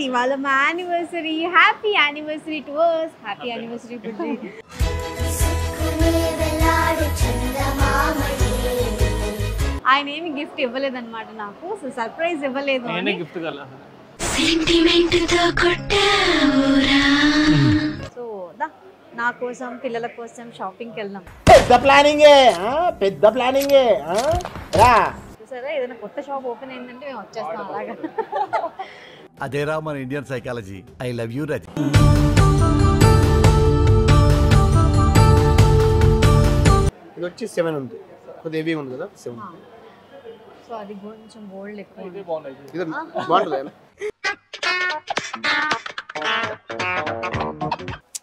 ఇవాళ మా anniversary. Happy anniversary to us. Happy anniversary బుజ్జి. ఆయన ఏమి గిఫ్ట్ ఇవ్వలేదన్నమాట నాకు. సో సర్ప్రైజ్ ఇవ్వలేదు. సో నా కోసం పిల్లల కోసం షాపింగ్కి వెళ్దాం. పెద్ద ప్లానింగ్ సరే ఏదైనా కొత్త షాప్ ఓపెన్ అయిందంటే మేము వచ్చేస్తాం అలాగా. అదేరా మన Indian psychology. I love you Raji. ఇది వచ్చి 7 ఉంది, కొద్దిగా హెవీ ఉంది కదా 7. సో అది కొంచెం గోల్డ్ ఎక్కువ. ఇది బాగుంటుంది.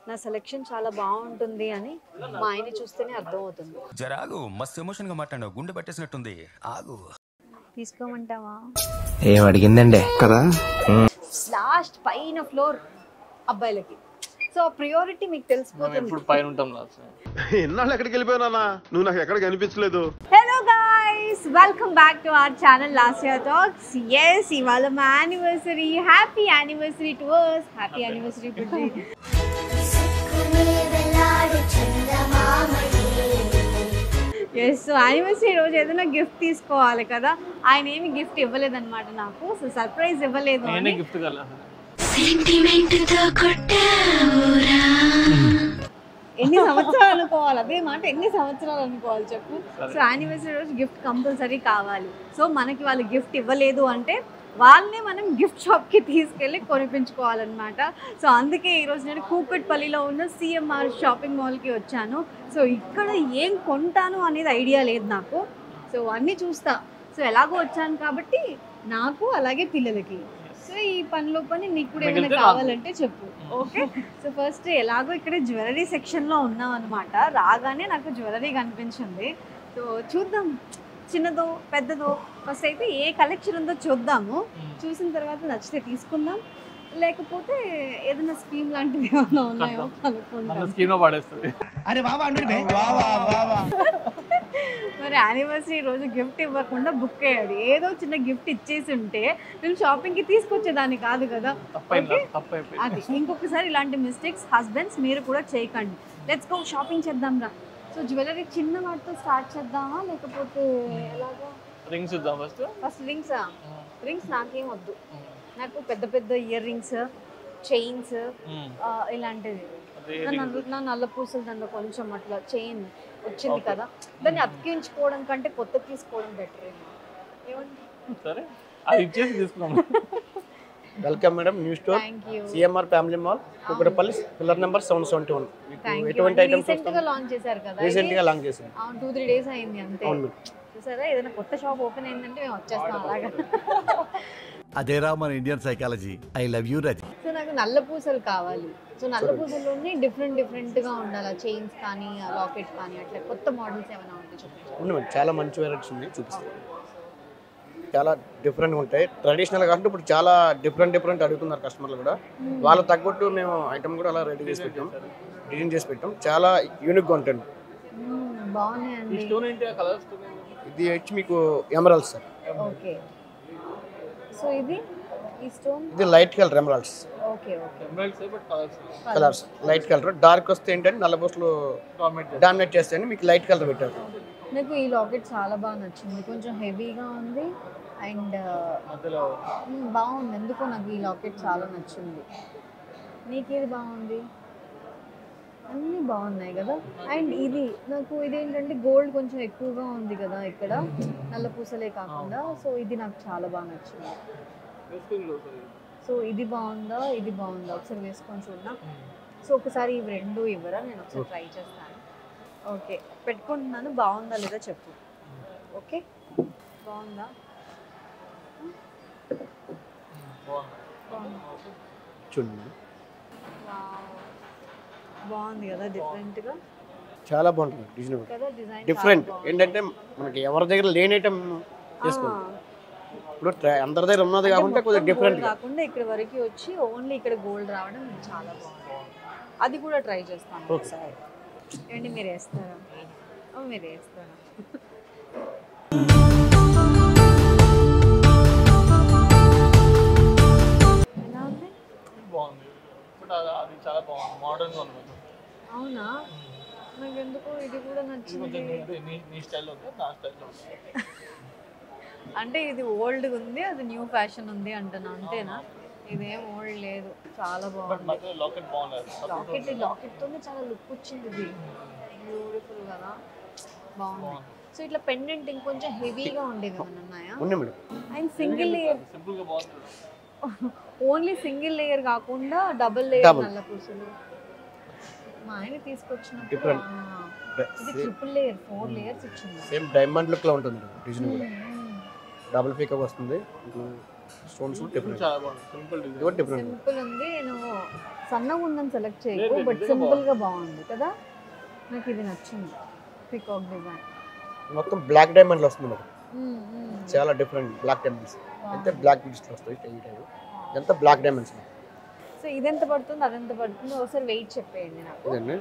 నా సెలెక్షన్ చాలా బాగుంటుంది అని మా ఆయన చూస్తేనే అర్థం అవుతుంది. జరాగు మస్తు ఎమోషన్ గా మాట్లాడావు, గుండె పట్టేసినట్టుంది. ఆగు. తీసుకోమంటావా? ఏం అడిగిందండి కదా. లాస్ట్ పైన ఫ్లోర్ అబ్బాయిలకి. సో ప్రియారిటీ మీకు తెలిసిపోతుంది. ఇప్పుడు పైన ఉంటాం. ఎన్నాళ్ళు ఎక్కడికి వెళ్ళిపోయానా, నువ్వు నాకు ఎక్కడ కనిపించలేదు. Hello guys, welcome back to our channel Lasya talks. yes, ఇవాళ మా anniversary. Happy anniversary to us. Happy anniversary Bujji. So anniversary రోజు ఏదైనా గిఫ్ట్ తీసుకోవాలి కదా. ఆయన ఏమి గిఫ్ట్ ఇవ్వలేదన్నమాట నాకు. సో సర్ప్రైజ్ ఇవ్వలేదు. ఎన్ని సంవత్సరాలు అనుకోవాలి, అదే మాట ఎన్ని సంవత్సరాలు అనుకోవాలి చెప్పు. సో యానివర్సరీ రోజు గిఫ్ట్ కంపల్సరీ కావాలి. సో మనకి వాళ్ళు గిఫ్ట్ ఇవ్వలేదు అంటే వాళ్ళనే మనం గిఫ్ట్ షాప్కి తీసుకెళ్ళి కొనిపించుకోవాలన్నమాట. సో అందుకే ఈరోజు నేను కూకట్పల్లిలో ఉన్న సిఎంఆర్ షాపింగ్ మాల్కి వచ్చాను. సో ఇక్కడ ఏం కొంటాను అనేది ఐడియా లేదు నాకు. సో అన్నీ చూస్తా. సో ఎలాగో వచ్చాను కాబట్టి నాకు అలాగే పిల్లలకి. సో ఈ పనిలో పని నీకు కూడా ఏమైనా కావాలంటే చెప్పు, ఓకే? సో ఫస్ట్ ఎలాగో ఇక్కడ జ్యువెలరీ సెక్షన్లో ఉన్నాం అనమాట. రాగానే నాకు జ్యువెలరీ కనిపించింది. సో చూద్దాం, చిన్నదో పెద్దదో. ఫస్ట్ అయితే ఏ కలెక్షన్ ఉందో చూద్దాము. చూసిన తర్వాత నచ్చితే తీసుకుందాం, లేకపోతే ఏదైనా స్కీమ్ లాంటివి ఏమైనా ఉన్నాయో అనుకుంటాం. మరి యానివర్సరీ రోజు గిఫ్ట్ ఇవ్వకుండా బుక్ అయ్యాడు. ఏదో చిన్న గిఫ్ట్ ఇచ్చేసి ఉంటే నేను షాపింగ్కి తీసుకొచ్చేదాన్ని కాదు కదా. అది ఇంకొకసారి ఇలాంటి మిస్టేక్స్ హస్బెండ్స్ మీరు కూడా చేయకండి. లెట్స్ గో, షాపింగ్ చేద్దాం రా. సో జ్యువెలరీ చిన్న వాటితో స్టార్ట్ చేద్దామా, లేకపోతే ఎలాగా? రింగ్స్ చూద్దాం ఫస్ట్. రింగ్సా? రింగ్స్ నాకేం వద్దు. నాకు పెద్ద పెద్ద ఇయర్ రింగ్స్, చైన్స్ ఇలాంటివి. నా నల్ల పూసలు దాంట్లో కొంచెం అట్లా చైన్ వచ్చింది కదా, దాన్ని అతికించుకోవడం కంటే కొత్త తీసుకోవడం బెటర్. సరే అది ఇచ్చేసి తీసుకున్నాం. Welcome madam, new store CMR family mall, Kukatpally, pillar number 771. ఎటువంటి ఐటమ్స్ రీసెంట్ గా లాంచ్ చేశారు కదా? రీసెంట్ గా లాంచ్ చేశారు. 2-3 days అయింది అంతే. చూసారా, ఏదైనా కొత్త షాప్ ఓపెన్ అయిందంటే మేము వచ్చేస్తాం అలాగా. అదేరా మన Indian psychology. I love you Raji. So నాకు నల్ల పూసలు కావాలి. సో నల్ల పూసల్లోనే డిఫరెంట్ గా ఉండాలి. చైన్స్ కానీ లాకెట్ కానీ అట్లా కొత్త మోడల్స్ ఏమైనా ఉంటే చూపించండి. చాలా మంచి వెరైటీస్ ఉన్నాయి, చూపిస్తాను. చాలా డిఫరెంట్గా ఉంటాయి. ట్రెడిషనల్ కాకుండా ఇప్పుడు చాలా డిఫరెంట్ అడుగుతున్నారు కస్టమర్లు కూడా. వాళ్ళ తగ్గట్టు మేము ఐటమ్ కూడా అలా రెడీ చేసి పెట్టాం, డిజైన్ చేసి పెట్టాం. చాలా యూనిక్గా ఉంటుంది. బాగున్నాయండి. ఇది వచ్చి మీకు ఎమరాల్డ్స్ సార్. ఓకే. సో ఇది ఈ స్టోన్, ఇది light colour emeralds. Okay okay. Colours light colour, dark వస్తే ఏంటంటే నల్ల బోస్లు డామినేట్ చేస్తే మీకు లైట్ కలర్ పెట్టారు. నాకు ఈ లాకెట్ చాలా బాగా నచ్చింది. కొంచెం హెవీగా ఉంది అండ్ బాగుంది. ఎందుకో నాకు ఈ లాకెట్ చాలా నచ్చింది. నీకేది బాగుంది? అన్నీ బాగున్నాయి కదా. అండ్ ఇది నాకు ఇదేంటంటే గోల్డ్ కొంచెం ఎక్కువగా ఉంది కదా ఇక్కడ, నల్ల పూసలే కాకుండా. సో ఇది నాకు చాలా బాగా నచ్చింది. సో ఇది బాగుందా, ఇది బాగుందా? ఒకసారి వేసుకొని చూద్దాం. సో ఒకసారి ఇవి రెండు ఇవ్వరా, నేను ఒకసారి ట్రై చేస్తాను. ఓకే, పెట్టుకుంటున్నాను. బాగుందా లేదా చెప్పు. ఓకే, బాగుందా? చూడండి, బాగుంది కదా, డిఫరెంట్గా. చాలా బాగుంటుంది డిజైన్ కదా, డిజైన్ డిఫరెంట్. ఏంటంటే మనకి ఎవరి దగ్గర లేని ఐటమ్ చేసుకోండి. ఇప్పుడు అందరి దగ్గర ఉన్నది కాకుండా కొద్దిగా డిఫరెంట్ కాకుండా ఇక్కడ వరకు వచ్చి ఓన్లీ ఇక్కడ గోల్డ్ రావడం చాలా బాగుంది. అది కూడా ట్రై చేస్తాను ఒకసారి. ఏంటి మీరు వేస్తారా? మీరు వేస్తారా? ఎలా ఉంది? కాకుండా అది చాలా బాగుంది, మోడర్న్ గా ఉంది కొంచెం. అవునా, నాకు ఎందుకో ఇది కూడా ఇది నచ్చింది. కొంచెం నీ స్టైల్లో ఉంది, నా స్టైల్లో ఉంది. అంటే ఇది ఓల్డ్ ఉంది, అది న్యూ ఫ్యాషన్ ఉంది అంటున్నా, అంతేనా? ఇదేం ఓల్డ్ లేదు, చాలా బట్ బాగుంది. మధ్యలో లాకెట్ బాగుంది. లాకెట్ తోనే చాలా లుక్ వచ్చింది, ఇది బ్యూటిఫుల్ కదా, బాగుంది. సో ఇట్లా పెండెంట్ ఇంకొంచెం హెవీగా ఉండేవి ఏమైనా ఉన్నాయా? ఉన్నాయి madam. And single layer, simple గా బాగుంది. ఓన్లీ సింగిల్ లేయర్ కాకుండా డబుల్ లేయర్ నల్ల పూసలు మా ఆయన తీసుకొచ్చినప్పుడు Different. ఇది ట్రిపుల్ లేయర్ 4 లేయర్స్ ఇచ్చింది. సేమ్ డైమండ్ లుక్ లో ఉంటుంది డిజైన్ కూడా. డబుల్ పీకాక్ వస్తుంది, స్టోన్స్ డిఫరెంట్. చాలా బాగుంది, సింపుల్ డిజైన్. ఇది కూడా డిఫరెంట్. సింపుల్ ఉంది, నువ్వు సన్నగా ఉందని సెలెక్ట్ చేయకు, బట్ సింపుల్ గా బాగుంది కదా, నాకు ఇది నచ్చింది. పీకాక్ డిజైన్ మొత్తం బ్లాక్ డైమండ్ లో వస్తుంది మేడం, చాలా డిఫరెంట్ బ్లాక్ డైమండ్స్. అయితే బ్లాక్ బీడ్స్ వస్తాయి ఈ టైప్, ఇదంతా బ్లాక్ డైమండ్స్. సో ఇదెంత పడుతుంది, అదెంత పడుతుంది, ఒకసారి వెయిట్ చెప్పేయండి నాకు. ఇదండి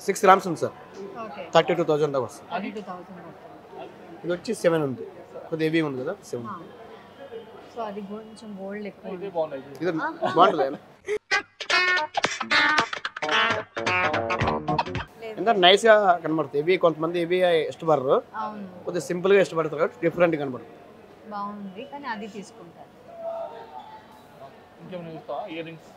6 grams ఉంది సార్, ఓకే 32,000 దాకా వస్తుంది. 32,000 పడుతుంది. ఇది వచ్చి 7 ఉంది, కొద్దిగా హెవీ ఉంది కదా 7. సో అది కొంచెం గోల్డ్ ఎక్కువ ఇది ఉంది. బాగుంది. ఇది బాగుంటుంది, ఎంత నైస్ గా కనబడుతుంది. హెవీ కొంతమంది హెవీ ఇష్టపడరు, అవును కొద్దిగా సింపుల్ గా ఇష్టపడతారు కాబట్టి డిఫరెంట్ కనబడుతుంది. బాగుంది, కానీ అది తీసుకుంటారు. ఇంకేమైనా చూస్తావా? Ear rings.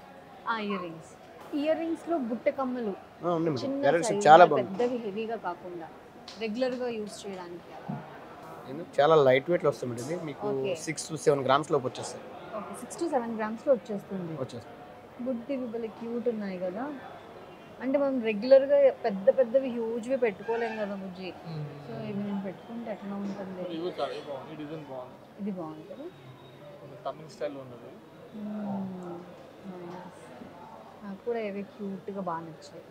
ఇయర్ రింగ్స్ లో బుట్ట కమ్మలు ఉంది మేడం, చిన్న వెరైటీస్ size, చాలా బాగుంది. పెద్దవి హెవీగా కాకుండా రెగ్యులర్ గా యూజ్ చేయడానికి. చాలా లైట్ వెయిట్ లో వస్తుంది ఇది మీకు. Okay. 6 to 7 grams లోపు వచ్చేస్తాయి. ఓకే 6 to 7 grams లో వచ్చేస్తుంది. బుట్టివి భలే క్యూట్ ఉన్నాయి కదా, అంటే మనం రెగ్యులర్ గా పెద్ద పెద్దవి హ్యూజ్వి పెట్టుకోలేం కదా బుజ్జి. సో ఇవి నేను పెట్టుకుంటే ఎట్లా ఉంటుంది? ఇది చాలా బాగుంది, ఈ డిజైన్ బాగుంది. ఇది బాగుంది కదా, తమిళ స్టైల్లో ఉన్నది. Nice. నాకు కూడా ఇవి క్యూట్ గా బాగా నచ్చాయి,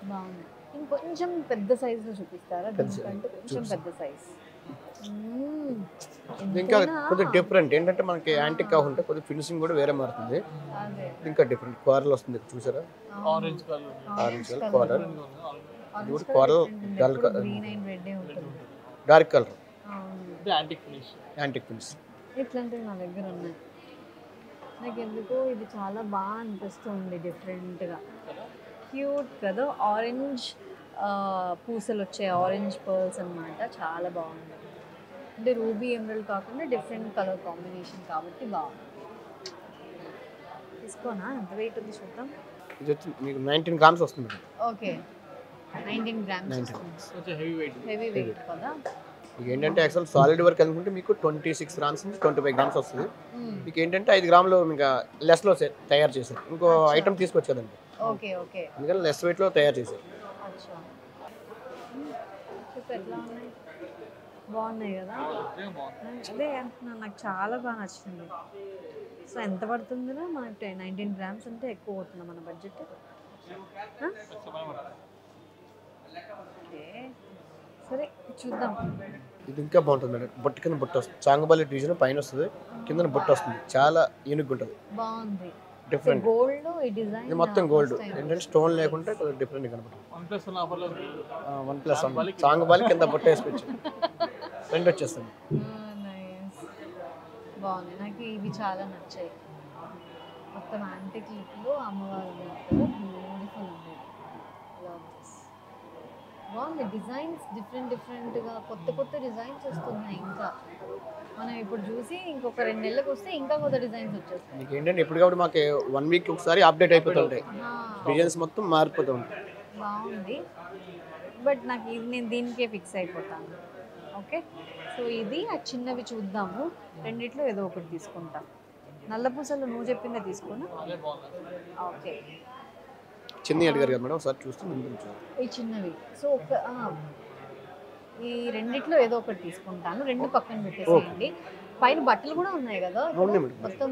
బాగున్నాయి. ఇంకొంచెం పెద్ద సైజ్ లో చూపిస్తారా? దీనికంటే కొంచెం పెద్ద సైజ్. ఇంకా కొద్దిగా డిఫరెంట్ ఏంటంటే మనకి యాంటిక్ గా ఉంటే కొద్దిగా ఫినిషింగ్ కూడా వేరే మారుతుంది. అదే ఇంకా డిఫరెంట్ కోరల్ వస్తుంది, చూసారా? Orange colour. Orange colour coral, orange కూడా coral, dull colour, green and red ఉంటుంది. డార్క్ కలర్, అవును, ఇది యాంటిక్ ఫినిష్. Antique finish. ఇట్లాంటివి నా దగ్గర ఉన్నాయి. నాకు ఎందుకో ఇది చాలా బాగా అనిపిస్తుంది, డిఫరెంట్గా క్యూట్ కదా. ఆరెంజ్ పూసలు వచ్చాయి, ఆరెంజ్ పర్ల్స్ అన్నమాట, చాలా బాగుంది. అంటే రూబీ ఎమరల్డ్ కాకుండా డిఫరెంట్ కలర్ కాంబినేషన్ కాబట్టి బాగుంది. తీసుకోనా? ఎంత వెయిట్ ఉంది చూద్దాం. ఇది వచ్చి మీకు 19 grams వస్తుంది. Okay 19 grams 19. కొంచెం హెవీ వెయిట్. హెవీ వెయిట్ కదా. మీకు ఏంటంటే యాక్చువల్ సాలిడ్ వర్క్ అనుకుంటే మీకు 26 grams నుంచి 25 grams వస్తుంది. మీకు ఏంటంటే 5 గ్రాములు మీకు లెస్ లో తయారు చేశారు, ఇంకో ఐటమ్ తీసుకొచ్చేదండి. ఓకే ఓకే, అందుకని లెస్ వెయిట్ లో తయారు చేశారు. అచ్చా చూపు ఎట్లా ఉన్నాయి, బాగున్నాయి కదా. అదే అంటున్నాను, నాకు చాలా బాగా నచ్చింది. సో ఎంత పడుతుందిరా మనకి? 19 grams అంటే ఎక్కువ అవుతుంది మన బడ్జెట్. ఓకే సరే చూద్దాం. ఇది ఇంకా బాగుంటుంది మేడం, బొట్టు కింద బుట్ట వస్తుంది, చాంగబాలి డిజైన్ పైన వస్తుంది, కింద బుట్ట వస్తుంది, చాలా యూనిక్ ఉంటుంది, బాగుంది. డిఫరెంట్. గోల్డ్ ఈ డిజైన్ ఇది మొత్తం గోల్డ్, ఏంటంటే స్టోన్ లేకుంటే కొద్దిగా డిఫరెంట్ కనబడుతుంది. 1+1 ఆఫర్లో 1+1 చాంగబాలి కింద బుట్ట వేసుకొచ్చి రెండు వచ్చేస్తుంది. నైస్, బాగుంది. నాకు ఇవి చాలా నచ్చాయి. మొత్తం యాంటిక్ లుక్లో అమ్మవారు బ్యూటిఫుల్ ఉంది. బాగుంది, డిజైన్స్ డిఫరెంట్గా కొత్త కొత్త డిజైన్స్ వస్తున్నాయి. ఇంకా మనం ఇప్పుడు చూసి ఇంకొక 2 నెలలకు వస్తే ఇంకా కొత్త డిజైన్స్ వచ్చేస్తాయి. మీకు ఏంటంటే ఎప్పటికప్పుడు మాకు 1 week ఒకసారి అప్డేట్ అయిపోతుంటాయి, డిజైన్స్ మొత్తం మారిపోతూ ఉంటాయి. బాగుంది, బట్ నాకు ఇది నేను దీనికే ఫిక్స్ అయిపోతాను. ఓకే సో ఇది ఆ చిన్నవి చూద్దాము, రెండిట్లో ఏదో ఒకటి తీసుకుంటాం. నల్ల పూసలు నువ్వు చెప్పిందే తీసుకున్నా. ఓకే చిన్న అడిగారు కదా మేడం, ఒకసారి చూస్తే ఈ చిన్నవి. సో ఈ రెండిట్లో ఏదో ఒకటి తీసుకుంటాను, రెండు పక్కన పెట్టేసేయండి. పైన బట్టలు కూడా ఉన్నాయి కదా, మొత్తం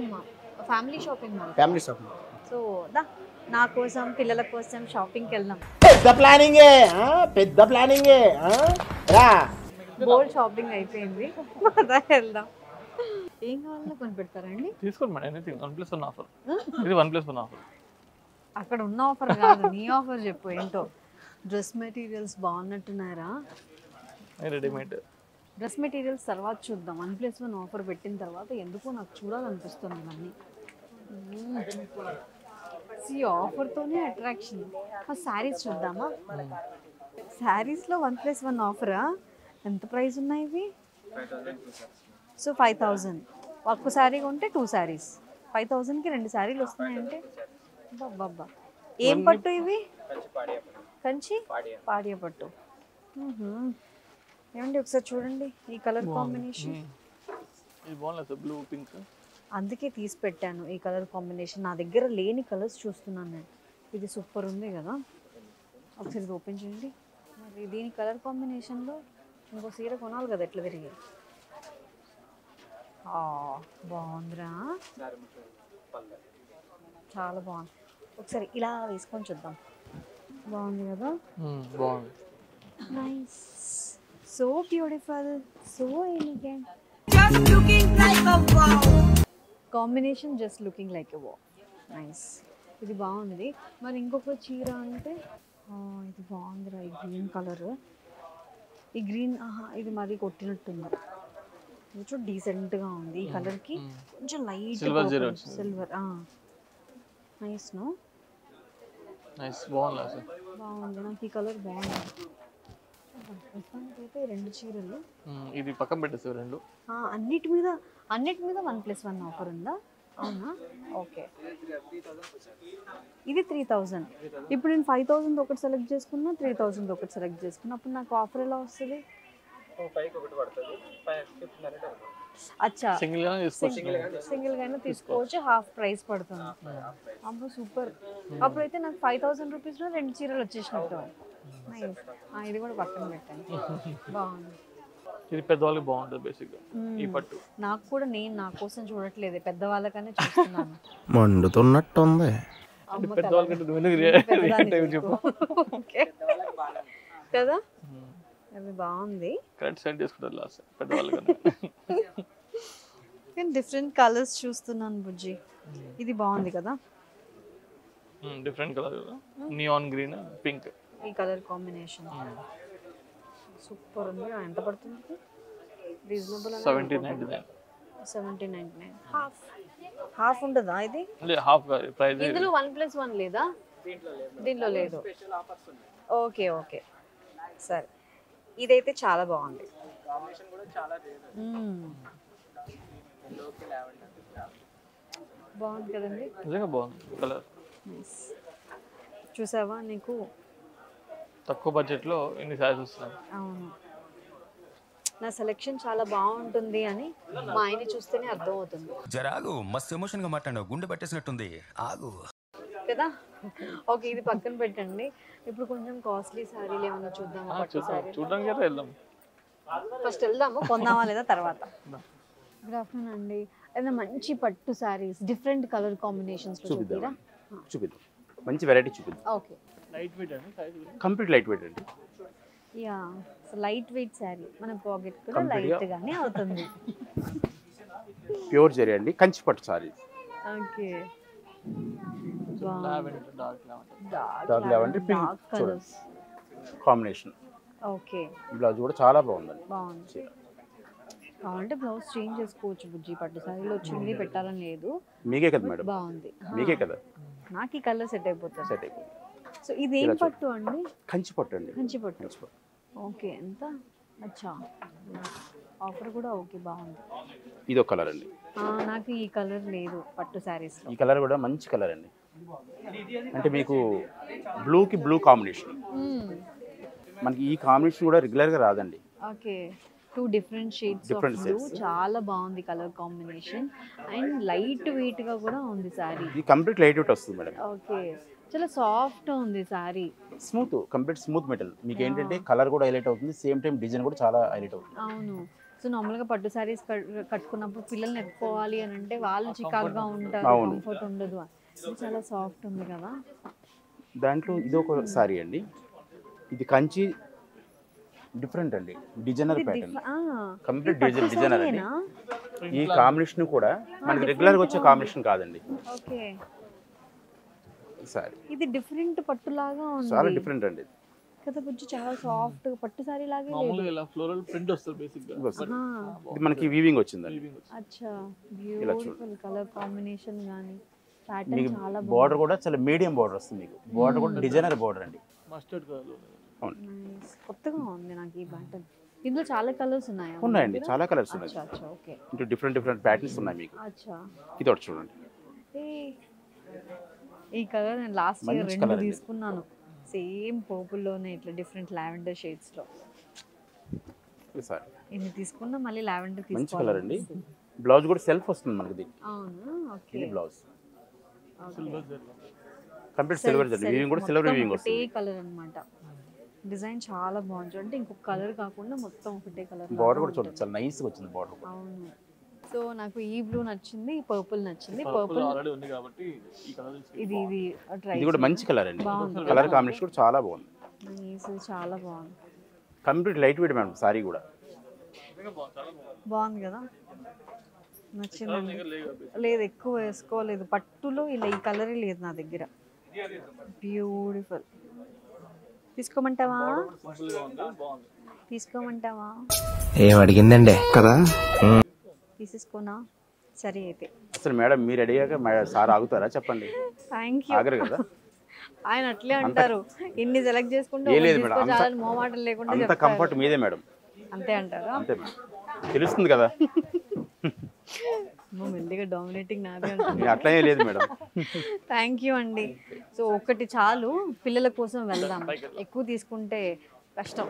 family shopping mall. Family shopping. So దా నా కోసం పిల్లల కోసం షాపింగ్కి వెళ్దాం. బోల్డ్ షాపింగ్ అయిపోయింది, వెళ్దాం. ఏం కావాలో కొని పెడతారండి? తీసుకోండి మేడం, ఎనీథింగ్. 1+1 ఆఫర్. ఇది 1+1 ఆఫర్. అక్కడ ఉన్న ఆఫర్ కాదు, నీ ఆఫర్ చెప్పు ఏంటో. డ్రెస్ మెటీరియల్స్ బాగున్నట్టున్నారా? డ్రెస్ మెటీరియల్స్ తర్వాత చూద్దాం. 1+1 ఆఫర్ పెట్టిన తర్వాత ఎందుకో నాకు చూడాలనిపిస్తుంది ఇవన్నీ. ఈ ఆఫర్తోనే అట్రాక్షన్. శారీస్ చూద్దామా? శారీస్లో 1+1 ఆఫరా? ఎంత ప్రైస్ ఉన్నాయి ఇవి? సో 5000. ఒక్క శారీ కొంటే 2 శారీస్. 5000కి 2 శారీలు వస్తున్నాయంటే బాబ్బా. ఏం పట్టు ఇవి? కంచి పాడియా పట్టు. ఏమండి ఒకసారి చూడండి ఈ కలర్ కాంబినేషన్. ఇది బాగుంది బ్లూ పింక్. అందుకే తీసి పెట్టాను ఈ కలర్ కాంబినేషన్. నా దగ్గర లేని కలర్స్ చూస్తున్నాను నేను. ఇది సూపర్ ఉంది కదా, ఒకసారి ఇది ఓపెన్ చేయండి. మరి దీని కలర్ కాంబినేషన్లో ఇంకో సీర కొనాలి కదా, ఎట్లా తిరిగి. బాగుందిరా, చాలా బాగుంది. ఒకసారి ఇలా వేసుకొని చూద్దాం. బాగుంది కదా, బాగుంది. Nice, so beautiful, so elegant. Combination just looking like a వా. నైస్, ఇది బాగుంది. మరి ఇంకొక చీర అంటే ఇది బాగుందిరా, ఈ గ్రీన్ కలర్. ఈ గ్రీన్ ఇది మరీ కొట్టినట్టుంది, కొంచెం డీసెంట్గా ఉంది. ఈ కలర్కి కొంచెం light silver. Nice no, nice, బాగుంది. బాగుంది, నాకు ఈ కలర్ బాగుంది. అయితే 2 చీరలు ఇది పక్కన పెట్టేసి రెండు. అన్నిటి మీద 1+1 ఆఫర్ ఉందా? అవునా, ఓకే. ఇది 3000. ఇప్పుడు నేను 5000 ఒకటి సెలెక్ట్ చేసుకున్నా, 3000 ఒకటి సెలెక్ట్ చేసుకున్నా, అప్పుడు నాకు ఆఫర్ ఎలా వస్తుంది? అచ్చా, సింగిల్ గానే తీసుకోవచ్చు, హాఫ్ ప్రైస్ పడుతుంది. అప్పుడు సూపర్. అప్పుడైతే నాకు 5000 రూపీస్లో 2 చీరలు వచ్చేసినట్టు. ఇది కూడా పక్కన పెట్టండి, బాగుంది. ఇది పెద్దవాళ్ళకి బాగుంటుంది బేసిక్గా ఈ పట్టు. నాకు కూడా, నేను నా కోసం చూడట్లేదు, పెద్దవాళ్ళకనే చూస్తున్నాను. మండుతున్నట్టుంది. కదా, అది బాగుంది. కరెక్ట్ సెట్ చేసుకుంటారు లాస్ట్ పెద్దవాళ్ళకన్నా. నేను డిఫరెంట్ కలర్స్ చూస్తున్నాను బుజ్జి. ఇది బాగుంది కదా, different colour, neon green, pink. ఈ కలర్ కాంబినేషన్ సూపర్ ఉంది. ఎంత పడుతుంది? రీజనబుల్. 1799. హాఫ్ ఉంటుందా ఇది? Half price. ఇందులో 1+1 లేదా? దీంట్లో లేదు. ఓకే ఓకే, సరే. ఇదైతే చాలా బాగుంది. బాగుంది కదండి, నిజంగా బాగుంది కలర్. చూసావా, నీకు తక్కువ బడ్జెట్లో ఇన్ని సారీస్ వస్తున్నాయి. అవును, నా సెలెక్షన్ చాలా బాగుంటుంది అని మా ఆయన చూస్తేనే అర్థం అవుతుంది. జరాగు, మస్తు ఎమోషన్ గా మాట్లాడావు, గుండె పట్టేసినట్టుంది, ఆగు కదా. ఓకే, ఇది పక్కన పెట్టండి. ఇప్పుడు కొంచెం కాస్ట్లీ శారీలు ఏమన్నా చూద్దామా? చూడడానికి అయితే వెళ్దాం. ఫస్ట్ వెళ్దాము, కొందామా లేదా తర్వాత. గుడ్ ఆఫ్టర్నూన్ అండి. ఏదైనా మంచి పట్టు శారీస్ డిఫరెంట్ కలర్ కాంబినేషన్స్ చూపిద్దాం. మంచి వెరైటీ చూపిద్దాం. ఓకే, లైట్ వెయిట్ అండి, కంప్లీట్ లైట్ వెయిట్ అండి. Yeah, so light weight sari, మన పాకెట్ కూడా లైట్ గానే అవుతుంది. ప్యూర్ జరీ అండి, కంచి పట్టు sorry. Okay, dark lavender pink colours combination. Okay, blouse కూడా చాలా బాగుందండి. బాగుంది. కావాలంటే బ్లౌజ్ చేంజ్ చేసుకోవచ్చు బుజ్జి. పట్టు సారీలో చున్నీ పెట్టాలని లేదు. మీకే కదా మేడం, బాగుంది. మీకే కదా, నాకు ఈ కలర్ సెట్ అయిపోతుంది. సెట్ అయిపోతుంది. సో ఇది ఏం పట్టు అండి? కంచి పట్టు అండి. కంచి పట్టు. ఓకే, ఎంత? అచ్చా, ఆఫర్ కూడా ఓకే, బాగుంది. ఇది ఒక కలర్ అండి. నాకు ఈ కలర్ లేదు పట్టు సారీస్. ఈ కలర్ కూడా మంచి కలర్ అండి, అంటే మీకు బ్లూకి బ్లూ కాంబినేషన్. మనకి ఈ కాంబినేషన్ కూడా రెగ్యులర్గా రాదండి. Okay, 2 different shades of blue, చాలా బాగుంది colour combination. And light weight గా కూడా ఉంది సారీ. ఇది కంప్లీట్ లైట్ వెయిట్ వస్తుంది మేడం. ఓకే, చాలా సాఫ్ట్ ఉంది sorry. Smooth, complete smooth metal. మీకు ఏంటంటే కలర్ కూడా హైలైట్ అవుతుంది, సేమ్ టైం డిజైన్ కూడా చాలా హైలైట్ అవుతుంది. అవును. సో నార్మల్గా పట్టు సారీస్ కట్టుకున్నప్పుడు పిల్లల్ని ఎత్తుకోవాలి అని అంటే వాళ్ళు చికాకుగా ఉంటారు, కంఫర్ట్ ఉండదు. ఇది చాలా సాఫ్ట్ ఉంది కదా. దాంట్లో ఇది ఒక సారీ అండి, ఇది కంచి డిఫరెంట్ అండి, డిజైనర్ ప్యాటర్న్, కంప్లీట్ డిజైనర్ అండి. ఈ కాంబినేషన్ కూడా మనకి రెగ్యులర్గా వచ్చే కాంబినేషన్ కాదండి. ఓకే, సారీ ఇది డిఫరెంట్ పట్టులాగా ఉంది, చాలా డిఫరెంట్ అండి. కదా బుజ్జి, చాలా సాఫ్ట్ పట్టు సారీ లాగే లేదు. మామూలుగా ఇలా ఫ్లోరల్ ప్రింట్ వస్తుంది బేసిక్ గా. ఇది మనకి వీవింగ్ వచ్చిందండి. అచ్చా, బ్యూటిఫుల్ కలర్ కాంబినేషన్ గానీ ప్యాటర్న్ మీకు చాలా బార్డర్ కూడా చాలా మీడియం బార్డర్ వస్తుంది మీకు. బార్డర్ కూడా డిజైనర్ బార్డర్ అండి. Mustard colour. అవును, నైస్. కొత్తగా ఉంది నాకు ఈ ప్యాటర్న్. ఇందులో చాలా కలర్స్ ఉన్నాయా? ఉన్నాయండి, చాలా కలర్స్ ఉన్నాయి. అచ్చా అచ్చా, ఓకే. ఇంటూ డిఫరెంట్ ప్యాటర్న్స్ ఉన్నాయి మీకు. అచ్చా, ఇది ఒకటి చూడండి. ఈ కలర్ నేను లాస్ట్ ఇయర్ మంచి 2 colour అండి. తీసుకున్నాను. సేమ్ పర్పుల్లోనే ఇట్లా డిఫరెంట్ లావెండర్ షేడ్స్లో. ఇది సార్ ఇన్ని తీసుకున్నా మళ్ళీ లావెండర్ మంచి కలర్ అండి. బ్లౌజ్ కూడా సెల్ఫ్ వస్తుంది మనకి దీనికి. అవును, ఓకే. ఇది blouse silver zari. Complete silver zari. Weaving కూడా సిల్వర్ వీవింగ్ ఒకటే వస్తుంది. కలర్ అన్నమాట. డిజైన్ చాలా బాగుంది. అంటే ఇంకొక కలర్ కాకుండా మొత్తం ఒకటే కలర్. బార్డర్ కూడా చూడండి, చాలా నైస్గా వచ్చింది బార్డర్ కూడా. అవును. సో నాకు ఈ బ్లూ నచ్చింది, ఈ పర్పుల్ నచ్చింది. పర్పుల్ పర్పుల్ ఆల్రెడీ ఉంది కాబట్టి ఈ కలర్ ఇది ట్రై. ఇది కూడా మంచి కలర్ అండి. బాగుంది. కలర్ కాంబినేషన్ కూడా చాలా బాగుంది. చాలా బాగుంది. Complete light weight madam sorry కూడా. బాగుంది కదా, నచ్చిందండి. లేదు, ఎక్కువ వేసుకోలేదు. పట్టులో ఇలా ఈ కలరే లేదు నా దగ్గర. బ్యూటిఫుల్. తీసుకోమంటావా? తీసుకోమంటావా? ఏం అడిగిందండి కదా. తీసేసుకోనా? సరే అయితే. అసలు మేడం మీరు అడిగాక సార్ ఆగుతారా చెప్పండి? Thank you. ఆగరు కదా. ఆయన అట్లే అంటారు, ఇన్ని సెలెక్ట్ చేసుకుంటే ఏ లేదు ఒకటి మేడం, తీసుకో చాలని మోమాటం లేకుండా అంత చెప్తారు. కంఫర్ట్ మీదే మేడం. అంతే అంటారా? అంతే మేడం, తెలుస్తుంది కదా. మెల్లిగా డామినేటింగ్ నాదే అంటుంది. అట్లనే లేదు మేడం. థ్యాంక్ యూ అండి. సో ఒకటి చాలు, పిల్లల కోసం వెళ్దాం. ఎక్కువ తీసుకుంటే కష్టం.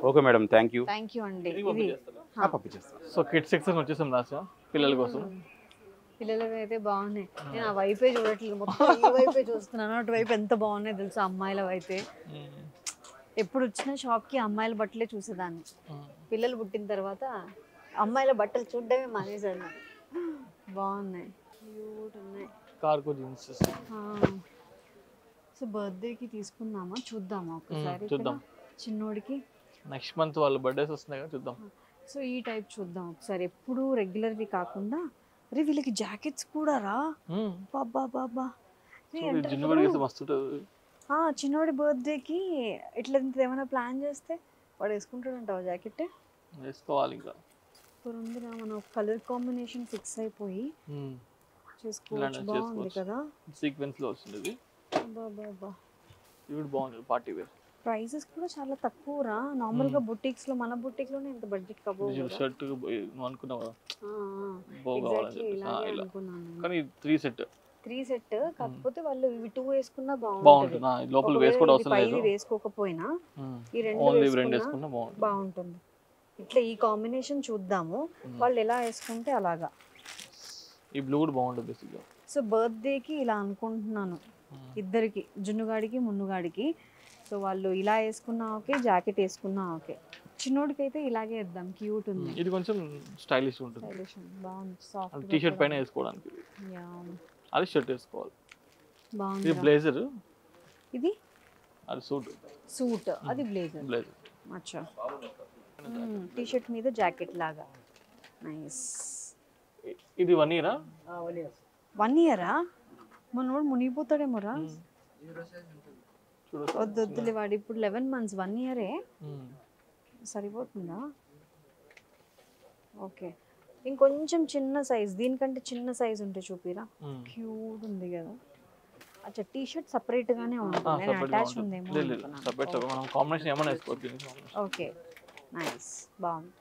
Okay madam, thank you. Thank you అండి. ఇది పంపించేస్తాను. సో కిడ్స్ సెక్షన్ వచ్చేసాం లాస్ట్ పిల్లల కోసం. పిల్లలవి అయితే బాగున్నాయి. నేను ఆ వైపే చూడట్లేదు, మొత్తం ఈ వైపే చూస్తున్నాను. అటువైపు ఎంత బాగున్నాయి తెలుసా అమ్మాయిలవి అయితే. ఎప్పుడు వచ్చిన షాప్కి అమ్మాయిల బట్టలే చూసేదాన్ని. పిల్లలు పుట్టిన తర్వాత అమ్మాయిల బట్టలు చూడడమే మానేశాను. బాగున్నాయి, క్యూట్ ఉన్నాయి. Cargo jeans. సో బర్త్డేకి తీసుకుందామా, చూద్దామా ఒకసారి చూద్దాం. చిన్నోడికి నెక్స్ట్ మంత్ వాళ్ళ బర్త్డేస్ వస్తున్నాయి కదా, చూద్దాం. సో ఈ టైప్ చూద్దాం ఒకసారి. ఎప్పుడు రెగ్యులర్వి కాకుండా. అరే వీళ్ళకి జాకెట్స్ కూడా రా. బాబా బాబా, మస్తు ఉంటుంది. చిన్నోడి బర్త్డేకి ఇట్లా ఏమైనా ప్లాన్ చేస్తే వాడు వేసుకుంటాడంటావా జాకెట్? వేసుకోవాలి ఇంకా. ఉందిరా, మనం కలర్ కాంబినేషన్ ఫిక్స్ అయిపోయి చేసుకోవచ్చు. బాగుంది కదా, సీక్వెన్స్ లో వస్తుంది. బాబా ఇది బాగుంది, పార్టీ వేర్. ప్రైసెస్ కూడా చాలా తక్కువ రా. నార్మల్ గా బుటిక్స్ లో, మన బుటిక్ లోనే ఇంత బడ్జెట్ కబోర్డ్. షర్ట్ అనుకున్నావా? కానీ 3 సెట్ కాకపోతే వాళ్ళు ఇవి 2 వేసుకున్నా బాగుంటుంది. లోపల వేసుకోవడం అవసరం లేదు. వేసుకోకపోయినా ఈ ఓన్లీ 2 రెండు వేసుకున్నా బాగుంటుంది. ఇట్లా ఈ కాంబినేషన్ చూద్దాము, వాళ్ళు ఎలా వేసుకుంటే అలాగా. ఈ బ్లూ కూడా బాగుంటుంది బేసిక్గా. సో బర్త్డేకి ఇలా అనుకుంటున్నాను, ఇద్దరికి, జున్నుగాడికి మున్నుగాడికి. సో వాళ్ళు ఇలా వేసుకున్నా ఓకే, జాకెట్ వేసుకున్నా ఓకే. చిన్నోడికి అయితే ఇలాగే వేద్దాం, క్యూట్ ఉంది. ఇది కొంచెం స్టైలిష్ ఉంటుంది, బాగుంది. సాఫ్ట్ టీ షర్ట్ పైన వేసుకోవడానికి. అది షర్ట్ వేసుకోవాలి. బాగుంది. ఇది బ్లేజర్, ఇది అది సూట్, అది బ్లేజర్. అచ్చా, టీ షర్ట్ మీద జాకెట్ లాగా. నైస్. ఇది 1 ఇయరా? 1 ఇయరా? మనోడు మునిగిపోతాడేమోరా. వద్దులే, వాడు ఇప్పుడు 11 months, 1 ఇయరే సరిపోతుందా? ఓకే, ఇంకొంచెం చిన్న సైజ్, దీనికంటే చిన్న సైజ్ ఉంటే చూపిరా. క్యూట్ ఉంది కదా. అచ్చా, టీ షర్ట్ సపరేట్ గానే ఉంటుంది, నేను అటాచ్ ఉందేమో అనుకున్నాను. కాంబినేషన్ ఏమైనా వేసుకోవచ్చు. ఓకే, నైస్, బాగుంది.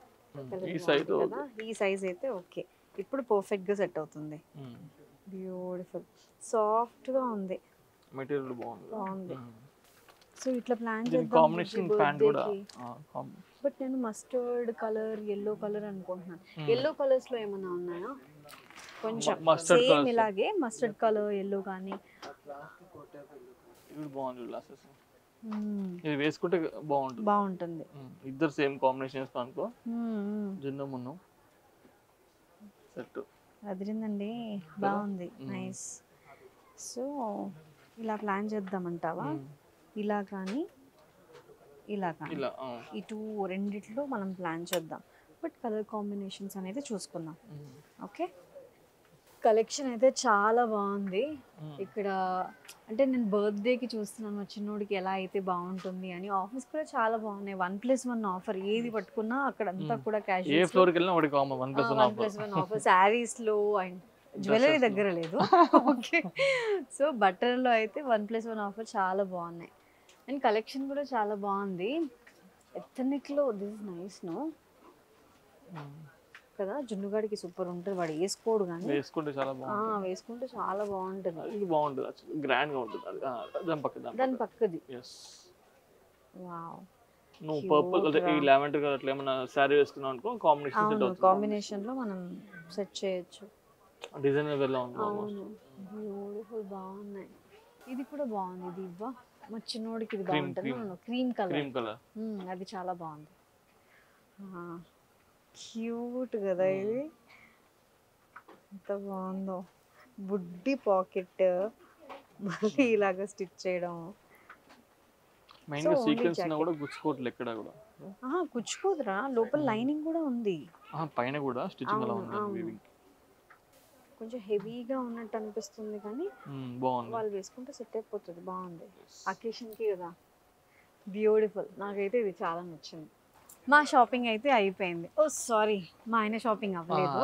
ఈ సైజ్ అయితే ఓకే. ఇప్పుడు పర్ఫెక్ట్ గా సెట్ అవుతుంది. బ్యూటిఫుల్, సాఫ్ట్ గా ఉంది, మెటీరియల్ బాగుంది. సో ఇట్లా ప్లాన్ చేద్దాం. కాంబినేషన్ ప్యాంట్ కూడా. బట్ నేను మస్టర్డ్ కలర్, yellow కలర్ అనుకుంటున్నాను. yellow కలర్స్ లో ఏమైనా ఉన్నాయా? కొంచెం సేమ్ ఇలాగే మస్టర్డ్ కలర్, yellow కానీ. ఇది బాగుంది, గ్లాసెస్. ఇది వేసుకుంటే బాగుంటుంది. ఇద్దరు సేమ్ కాంబినేషన్ వేస్తాం అనుకో, జున్ను మున్ను సెట్ అదిరిందండి, బాగుంది, నైస్. సో ఇలా ప్లాన్ చేద్దామంటావా? ఇలా కానీ ఇలా కానీ, ఈ 2 రెండిట్లో మనం ప్లాన్ చేద్దాం. బట్ కలర్ కాంబినేషన్స్ అనేది చూసుకుందాం. ఓకే, కలెక్షన్ అయితే చాలా బాగుంది ఇక్కడ. అంటే నేను బర్త్డేకి చూస్తున్నాను మా చిన్నోడికి ఎలా అయితే బాగుంటుంది అని. ఆఫర్స్ కూడా చాలా బాగున్నాయి. 1+1 ఆఫర్ ఏది పట్టుకున్నా అక్కడ అంతా కూడా ఏ క్యాషువల్ ఫ్లోర్కి వెళ్ళినా ఒకటి కామన్ 1+1 ఆఫర్. శారీస్ లో అండ్ జ్యువెలరీ దగ్గర లేదు. ఓకే, సో బట్టర్లో అయితే 1+1 ఆఫర్ చాలా బాగున్నాయి. అండ్ కలెక్షన్ కూడా చాలా బాగుంది. ఎథనిక్లో దిస్ ఇస్ నైస్ నో కదా. జున్నుగాడికి సూపర్ ఉంటుంది, వాడు వేసుకోడు కానీ వేసుకుంటే చాలా బాగుంటుంది. వేసుకుంటే చాలా బాగుంటుంది. ఇది బాగుంటుంది, గ్రాండ్ గా ఉంటుంది అది. దాని పక్కది. Yes, wow. నువ్వు పర్పుల్ ఈ లావెండర్ కలర్ అట్లా ఏమైనా శారీ వేసుకున్నావు అనుకో కాంబినేషన్ సెట్ అవుతుంది. కాంబినేషన్ లో మనం సెట్ చేయొచ్చు. డిజైనర్ వేర్ లా ఉంది. అవును, బ్యూటిఫుల్ బాగున్నాయి. ఇది కూడా బాగుంది. ఇది ఇవ్వ మా చిన్నోడికి ఇది బాగుంటుంది. క్రీమ్ కలర్, అది చాలా బాగుంది. క్యూట్ కదా ఇది, ఎంత బాగుందో. బుడ్డి పాకెట్ మళ్ళీ ఇలాగా స్టిచ్ చేయడం. మెయిన్ గా సీక్వెన్స్ న కూడా గుచ్చుకోవట్లేదు ఎక్కడ కూడా. గుచ్చుకోదురా, లోపల లైనింగ్ కూడా ఉంది. పైన కూడా స్టిచ్చింగ్ అలా ఉంది. వీవింగ్ కొంచెం హెవీగా ఉన్నట్టు అనిపిస్తుంది కానీ బాగుంది. వాళ్ళు వేసుకుంటే సెట్ అయిపోతుంది. బాగుంది అకేషన్ కి కదా. బ్యూటిఫుల్. నాకైతే ఇది చాలా నచ్చింది. మా షాపింగ్ అయితే అయిపోయింది. ఓ సారీ, మా ఆయన షాపింగ్ అవ్వలేదు.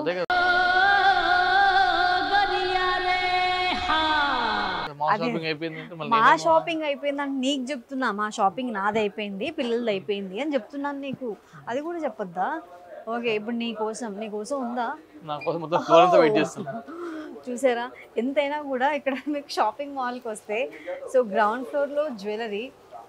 మా షాపింగ్ అయిపోయిందని నీకు చెప్తున్నా. మా షాపింగ్ నాది అయిపోయింది, పిల్లలది అయిపోయింది అని చెప్తున్నాను నీకు. అది కూడా చెప్పొద్దా? ఓకే, ఇప్పుడు నీ కోసం ఉందా? చూసారా, ఎంతైనా కూడా ఇక్కడ మీకు షాపింగ్ మాల్కి వస్తే సో గ్రౌండ్ ఫ్లోర్లో జ్యువెలరీ,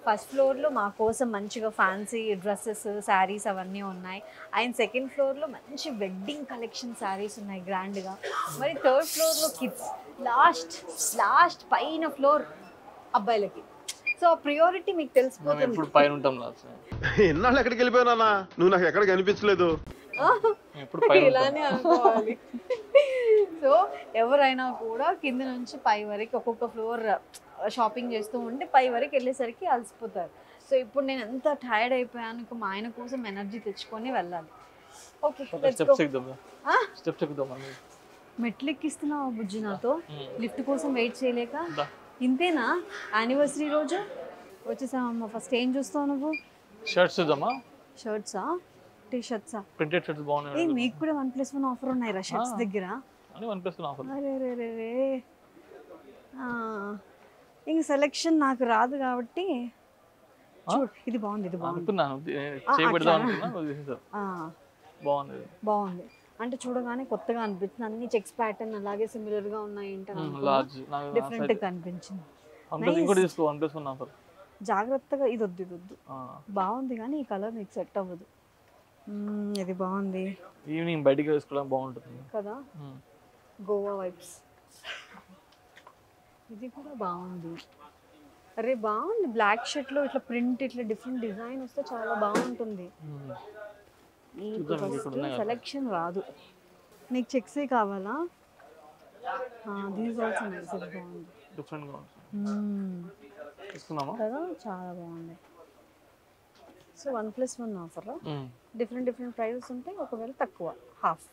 ఫస్ట్ ఫ్లోర్లో మా కోసం మంచిగా ఫ్యాన్సీ డ్రెస్సెస్, శారీస్ అవన్నీ ఉన్నాయి. అండ్ సెకండ్ ఫ్లోర్లో మంచి వెడ్డింగ్ కలెక్షన్ శారీస్ ఉన్నాయి గ్రాండ్గా. మరి థర్డ్ ఫ్లోర్లో కిడ్స్, లాస్ట్ పైన ఫ్లోర్ అబ్బాయిలకి. సో ప్రియారిటీ మీకు తెలిసిపోతుంది. ఎన్నాళ్ళు ఎక్కడికి వెళ్ళిపోయినా నువ్వు నాకు ఎక్కడ కనిపించలేదు. ఇలానే అనుకోవాలి. సో ఎవరైనా కూడా కింద నుంచి పై వరకు ఒక్కొక్క ఫ్లోర్ షాపింగ్ చేస్తూ ఉంటే పై వరకు వెళ్ళేసరికి అలసిపోతారు. సో ఇప్పుడు నేను ఎంత టైర్డ్ అయిపోయాను, మా ఆయన కోసం ఎనర్జీ తెచ్చుకొని వెళ్ళాలి. ఓకే, మెట్లు ఎక్కిస్తున్నావు బుజ్జి నాతో, లిఫ్ట్ కోసం వెయిట్ చేయలేక. ఇంతేనా యానివర్సరీ రోజు వచ్చేసామమ్మా. ఫస్ట్ ఏం చూస్తావు నువ్వు? షర్ట్సా, టీ షర్ట్సా? ప్రింటెడ్ షర్ట్స్ బాగున్నాయి. మీకు కూడా 1+1 ఆఫర్ ఉన్నాయి రా షర్ట్స్ దగ్గర. అరే ఇంక సెలెక్షన్ నాకు రాదు కాబట్టి చూడు, ఇది బాగుంది. బాగుంది అంటే చూడగానే కొత్తగా అనిపించింది. అన్ని చెక్స్ ప్యాటర్న్ అలాగే సిమిలర్ గా ఉన్నాయి. డిఫరెంట్ గా అనిపించింది. జాగ్రత్తగా ఇది వద్దు. బాగుంది కానీ ఈ కలర్ నీకు సెట్ అవ్వదు. ఇది బాగుంది. ఈవినింగ్ బయటికి వేసుకోవడం బాగుంటుంది కదా, గోవా వైబ్స్. ఇది కూడా బాగుంది. అరే బాగుంది. బ్లాక్ షర్ట్ లో ఇట్లా ప్రింట్, ఇట్లా డిఫరెంట్ డిజైన్ వస్తే చాలా బాగుంటుంది. సెలెక్షన్ రాదు. నీకు చెక్సే కావాలా? These also nice. ఇది బాగుంది, డిఫరెంట్ గా కదా, చాలా బాగుంది. So 1+1 offer. డిఫరెంట్ ప్రైజెస్ ఉంటాయి. ఒకవేళ తక్కువ హాఫ్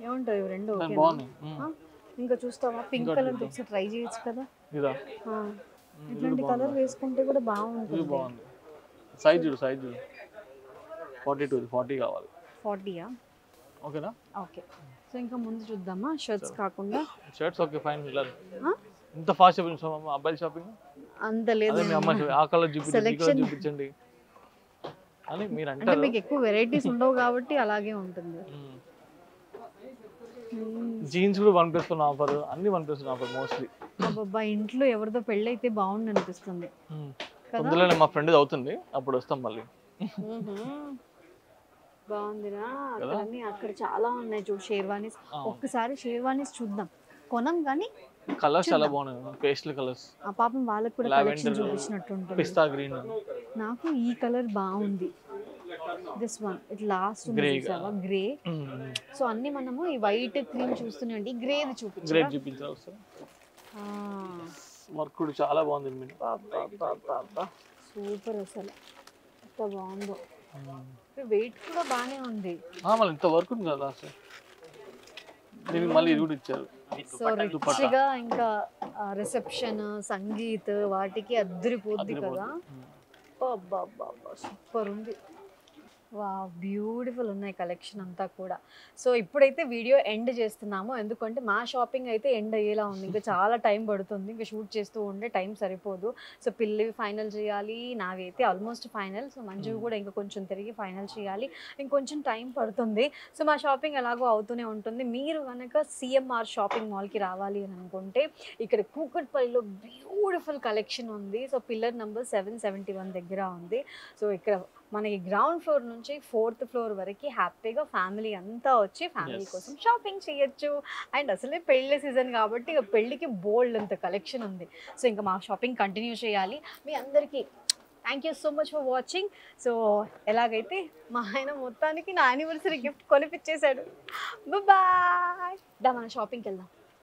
ఏముంటుంది. రెండు ఇంకా చూస్తావా? పింక్ కలర్ ఒకసారి ట్రై చేయొచ్చు కదా. ఇట్లాంటి కలర్ వేసుకుంటే కూడా బాగుంటుంది. సైజ్ 42, 40 కావాలి. 40యా? ఓకేనా? ఓకే. సో ఇంకా ముందు చూద్దామా షర్ట్స్ కాకుండా? Shirts okay fine. ఇంత ఫాస్ట్ షాపింగ్ అబ్బాయి షాపింగ్ అంత లేదు. ఆ కలర్ చూపించండి అని మీరు అంటే మీకు ఎక్కువ వెరైటీస్ ఉండవు కాబట్టి అలాగే ఉంటుంది. జీన్స్ కూడా 1+1 ఆఫర్, అన్ని 1+1 ఆఫర్ మోస్ట్లీ. అబ్బా, ఇంట్లో ఎవరిదో పెళ్ళి అయితే బాగుంది అనిపిస్తుంది. తొందరలోనే మా ఫ్రెండ్ అవుతుంది, అప్పుడు వస్తాం మళ్ళీ. బాగుందిరా. అక్కడ చాలా ఉన్నాయి చూడు షేర్వానీస్. ఒక్కసారి షేర్వానీస్ చూద్దాం. కొనం కానీ కలర్స్ చాలా బాగున్నాయి, పేస్టల్ కలర్స్. ఆ పాపం వాళ్ళకి కూడా కలెక్షన్ చూపించినట్టు ఉంటుంది. పిస్తా గ్రీన్. నాకు ఈ కలర్ బాగుంది. This one it last grey. So అన్ని మనము ఈ వైట్ క్రీమ్ చూస్తూనే ఉండి గ్రేది చూపించాలి. వర్క్ కూడా చాలా బాగుంది. సూపర్, అసలు ఎంత బాగుందో. వెయిట్ కూడా బాగానే ఉంది. ఇంత వర్క్ ఉంది కదా అసలు. దీనికి మళ్ళీ ఇది కూడా ఇచ్చారు. సో రిచ్గా ఇంకా రిసెప్షన్ సంగీత్ వాటికి అద్దరిపోద్ది కదా. అబ్బా సూపర్ ఉంది. వా బ్యూటిఫుల్ ఉన్నాయి కలెక్షన్ అంతా కూడా. సో ఇప్పుడైతే వీడియో ఎండ్ చేస్తున్నాము, ఎందుకంటే మా షాపింగ్ అయితే ఎండ్ అయ్యేలా ఉంది. ఇంకా చాలా టైం పడుతుంది, ఇంకా షూట్ చేస్తూ ఉండే టైం సరిపోదు. సో పిల్లివి ఫైనల్ చేయాలి, నావి అయితే ఆల్మోస్ట్ ఫైనల్. సో మంజువి కూడా ఇంకా కొంచెం తిరిగి ఫైనల్ చేయాలి, ఇంకొంచెం టైం పడుతుంది. సో మా షాపింగ్ ఎలాగో అవుతూనే ఉంటుంది. మీరు కనుక సిఎంఆర్ షాపింగ్ మాల్కి రావాలి అని అనుకుంటే ఇక్కడ కూకట్పల్లిలో బ్యూటిఫుల్ కలెక్షన్ ఉంది. సో పిల్లర్ నెంబర్ 771 దగ్గర ఉంది. సో ఇక్కడ మనకి గ్రౌండ్ ఫ్లోర్ నుంచి 4th ఫ్లోర్ వరకు హ్యాపీగా ఫ్యామిలీ అంతా వచ్చి ఫ్యామిలీ కోసం షాపింగ్ చేయొచ్చు. అండ్ అసలే పెళ్ళి సీజన్ కాబట్టి ఇక పెళ్ళికి బోల్డ్ అంత కలెక్షన్ ఉంది. సో ఇంకా మా షాపింగ్ కంటిన్యూ చేయాలి. మీ అందరికీ thank you so much for watching. So ఎలాగైతే మా ఆయన మొత్తానికి నా యానివర్సరీ గిఫ్ట్ కొనిపించేశాడు. బాయ్. దా మన షాపింగ్కి వెళ్దాం.